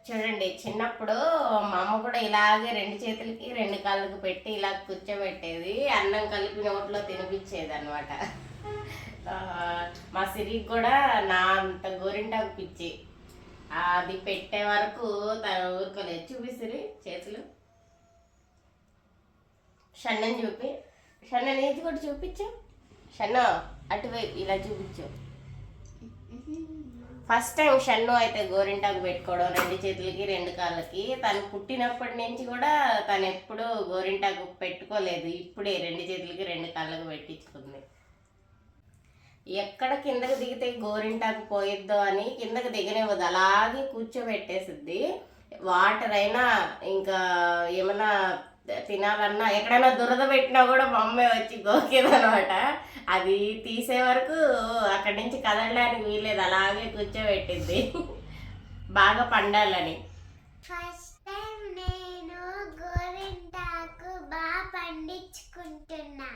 చూడండి, చిన్నప్పుడు మా అమ్మ కూడా ఇలాగే 2 చేతులకి 2 కాళ్ళకి పెట్టి ఇలా కూర్చోబెట్టేది, అన్నం కలిపి నోట్లో తినిపించేది అనమాట. మా సిరికి కూడా నా అంత గోరింటాకు పిచ్చి. అది పెట్టే వరకు తను ఊరుకోలేదు. చూపిసిరి చేతులు. షన్నని చూపి, షన్నని ఇది కూడా చూపించు. షన్న అటువైపు ఇలా చూపించు. ఫస్ట్ టైం షన్ను అయితే గోరింటాకు పెట్టుకోవడం 2 చేతులకి 2 కాళ్ళకి. తను పుట్టినప్పటి నుంచి కూడా తను ఎప్పుడూ గోరింటాకు పెట్టుకోలేదు. ఇప్పుడే 2 చేతులకి 2 కాళ్ళకి పెట్టించుకుంది. ఎక్కడ కిందకి దిగితే గోరింటాకు పోయిద్దో అని కిందకి దిగనివ్వదు, అలాగే కూర్చోబెట్టేసిద్ది. వాటర్ అయినా ఇంకా ఏమన్నా తినాలన్నా ఎక్కడైనా దురద పెట్టినా కూడా మా అమ్మే వచ్చి గోకేదనమాట. అది తీసే వరకు అక్కడి నుంచి కదలడానికి వీలేదు, అలాగే కూర్చోబెట్టింది బాగా పండాలని. ఫస్ట్ టైం నేను గోరింటాకు బాగా పండించుకుంటున్నా.